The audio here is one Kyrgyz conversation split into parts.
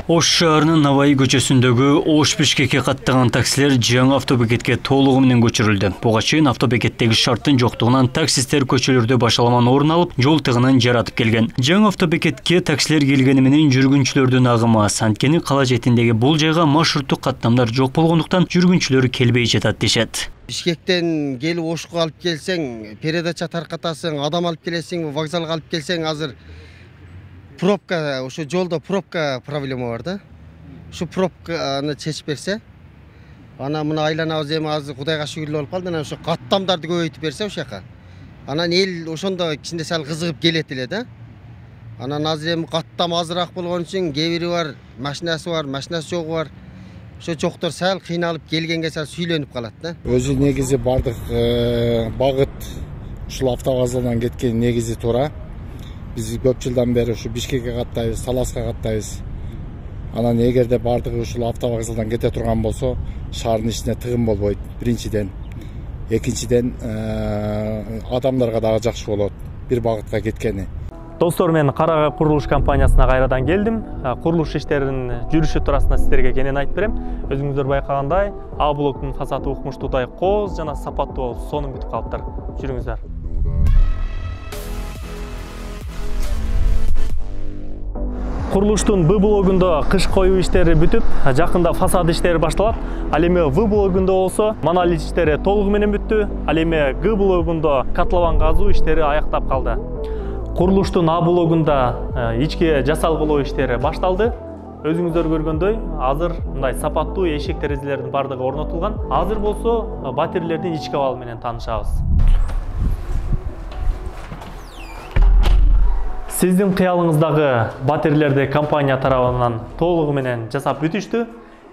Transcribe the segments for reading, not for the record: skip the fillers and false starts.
Ош шаарынын Наваи көчөсүндөгү Ош Бишкекке каттаган таксилер жаңы автобекетке толугу менен көчүрүлдү. Буга чейин автобекеттеги шарттын жоктугунан таксисттер көчөлөрдө башаламан орун алып, жол тыгынын жаратып келген. Жаңы автобекетке таксилер келгени менен жүргүнчүлөрдүн агымы аз. Анткени кала четиндеги бул жайга маршруттук каттамдар жок болгондуктан жүргүнчүлөр келбей жатат дешет. Бишкектен келип Ошко алып келсең, передача таркатасың, адам алып келесиң, вокзалга алып келсең, азыр пробка, ошо жолдо пробка проблема бар да. Шу пробканы чечип берсе, ана мына айланабыз эми азыр Кудайга шүгүрлүү болуп калды. Анан ошо каттамдарды көбөйтүп берсе ошол жака. Анан эл ошондо кичине сал кызыгып келет эле да. Анан азыр эми каттам азыраак болгон үчүн кээ бири бар, машинасы жогу бар. Ошо жоктор сал кыйналып келгенге сал сүйлөнүп калат да. Өзү негизи бардык багыт ушул автовокзалдан кеткен негизи туура. Biz көп жылдан бери ушу Бишкекке каттайбыз, Таласка каттайбыз. Анан эгерде бардыгы ушул автовокзалдан кете турган болсо, шаардын ичине тыгын болбойт. Биринчиден, экинчиден адамдарга дагы жакшы болот бир багытка кеткени. Достор, мен Карагай курулуш компаниясына кайрадан келдим. Курулуш иштеринин жүрүшү туурасында сиздерге кенен айтып берем. Өзүңүздөр байкагандай, А блоктун фасады укмуштуудай кооз жана сапаттуу болуп сонун бүтүп калыптыр. Жүрүңүздөр. Курулуштун Б блогунда кыш коюу иштери бүтүп, жакында фасад иштери башталат. Ал эми В блогунда болсо монолит иштери толугу менен бүттү. Ал эми Г блогунда котлован казуу иштери аяктап калды. Курулуштун А блогунда ички жасалгылоо иштери башталды. Өзүңүздөр көргөндөй, азыр мындай сапаттуу эшик терезелердин бардыгы орнотулган. Азыр болсо батирелердин ички абалы менен таанышабыз. Сиздин кыялыңыздагы батирелерди компания тарабынан толугу менен жасап бүтүштү.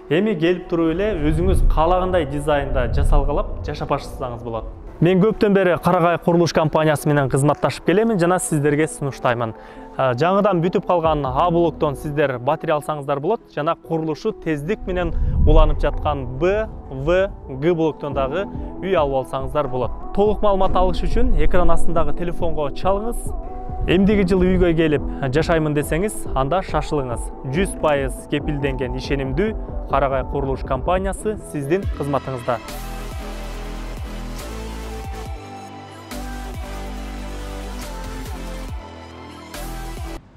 Эми келип туруп эле өзүңүз каалагандай дизайнда жасалгалап жашап баштасаңыз болот. Мен көптөн бери Карагай курулуш компаниясы менен кызматташып келемин жана сиздерге сунуштаймын. Жаңыдан бүтүп калган А блоктон сиздер батире алсаңыздар болот жана курулушу тездик менен уланып жаткан Б, В, Г блоктон дагы үй алып алсаңыздар болот. Толук маалымат алыш үчүн экран астындагы телефонго чалыңыз. Эмдиги жылы үйгө келип жашаймын десеңиз, анда шашылыңыз. 100% кепилденген ишенимдүү Карагай курулуш компаниясы сиздин кызматыңызда.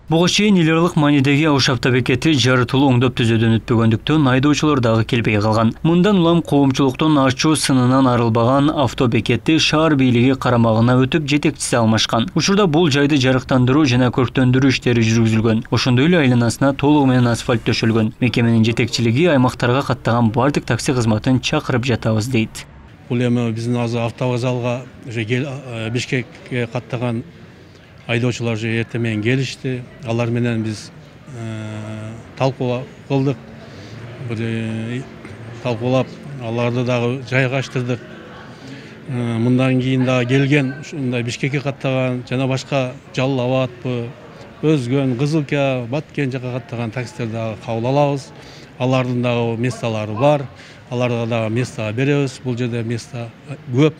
Буга чейин эл аралык маанидеги Ош автобекети жарытылуу оңдоп түзөөдөн өтпөгөндүктөн айдоочулар дагы келбей калган. Мындан улам коомчулуктун ачуу сынынан арылбаган автобекетти шаар бийлиги карамагына өтүп жетекчиси алмашкан. Учурда бул жайды жарыктандыруу жана көрктөндүрүү иштери жүргүзүлгөн. Ошондой эле айланасына толугу менен асфальт төшөлгөн. Мекеменин жетекчилиги аймактарга каттаган бардык такси кызматын чакырып жатабыз дейт. Бул эми биздин азыр автовокзалга Бишкекке каттаган айдоочулар же эртең менен келишти. Алар менен биз талкуулап кылдык. Талкуулап, аларды дагы жайгаштырдык. Мындан кийин дагы келген ушундай Бишкекке каттаган жана башка Жалал Абадпы, Өзгөн, Кызылка, Баткен жака каттаган таксилерди дагы кабыл алабыз. Алардын дагы месталары бар. Аларга дагы места беребиз. Бул жерде места көп.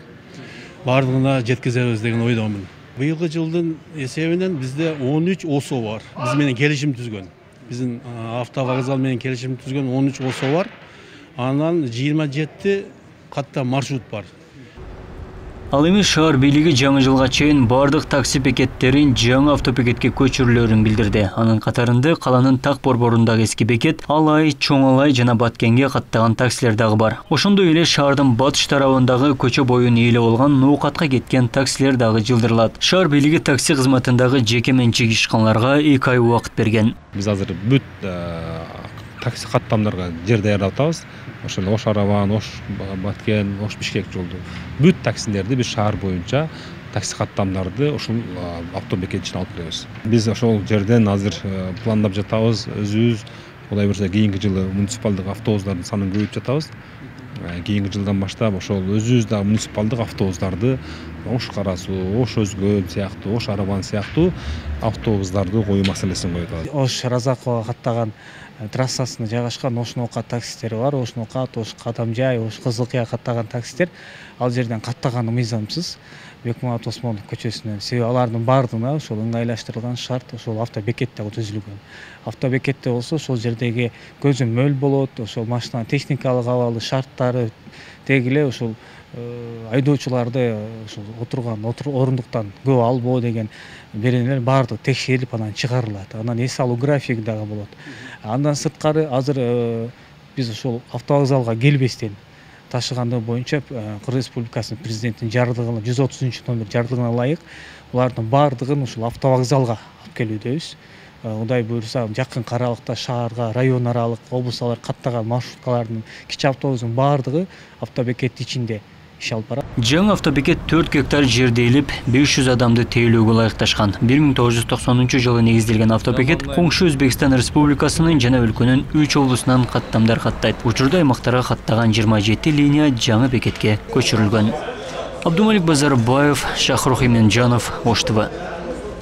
Бардыгына жеткизебиз деген ойдомун. Быйылгы жылдын эсебинен бизде 13 ОСО бар. Биз менен келишим түзгөн. Биздин автовокзал менен келишим түзгөн 13 ОСО бар. Анан 27 катта маршрут бар. Ал эми шаар бийлиги жаңы жылга чейин бардык такси бекеттерин жаңы автобекетке көчүрүлөрүн билдирди. Анын катарында каланын так борборундагы эски бекет, Алай, Чоңалай жана Баткенге каттаган таксилер дагы бар. Ошондой эле шаардын батыш тарабындагы көчө боюн ээлеп болгон ноокатка кеткен таксилер дагы жылдырылат. Шаар бийлиги такси кызматындагы жеке менчик ишканаларга 2 ай убакыт берген. Биз азыр бүт такси каттамдарга жер даярдап атабыз. Ошол Ош Арабан, Ош Баткен, Ош Бишкек жолду бүт таксилерди биз шаар боюнча такси каттамдарды ушул автобекетчине алып келебиз. Биз ошол жерден азыр пландап жатабыз. Өзүбүз Кудай буйрса кийинки жылы муниципалдык автобустардын санын көбөйтүп жатабыз. Кийинки жылдан баштап ошол өзүбүз да муниципалдык автобустарды Ош Кара Суу, Ош Өзгөн сыяктуу, Ош Арабан сыяктуу автобустарды коюу маселесин койду. Ош Разакова каттаган трассасына жайгашкан Ош Ноокат таксистери бар. Ош Ноокат, Ош Кадамжай, Ош Кызылкыя каттаган таксистер ал жерден каттаганы мыйзамсыз. Бекмамат Осмонов көчөсүнөн. Себеби алардын баардыгына ошол ыңгайлаштырылган шарт ошол автобекетте түзүлгөн. Автобекетте болсо ошол жердеги көзөмөл болот, ошол машинанын техникалык абалы шарттары тегиле ошол айдоочуларды ошол отурган орундуктан көп албоо деген беренелер баардыгы текшерилип анан чыгарылат. Анан эс алуу графиги дагы болот. Андан сырткары азыр биз ошол автовокзалга келбестен ташыгандыгы боюнча Кыргыз Республикасынын президентинин жарлыгына 130-номер жарлыгына ылайык булардын баардыгын ушул автовокзалга алып келүүдөбүз. Кудай буйрса жакын аралыкта шаарга, район аралык, облус аралык каттаган маршруткалардын кичи автобустун баардыгы автобекет ичинде иш алып барат. Жаңы автобекет 4 гектар жерде илип, 500 адамды тейлөөгө ылайыкташкан. 1990 жылы негизделген автобекет коңшу Өзбекстан Республикасынын жана өлкөнүн 3 облусунан каттамдар каттайт. Учурда аймактарга каттаган 27 линия жаңы бекетке көчүрүлгөн. Абдумалик Базарбаев, Шахрух Именжанов, Ош ТВ.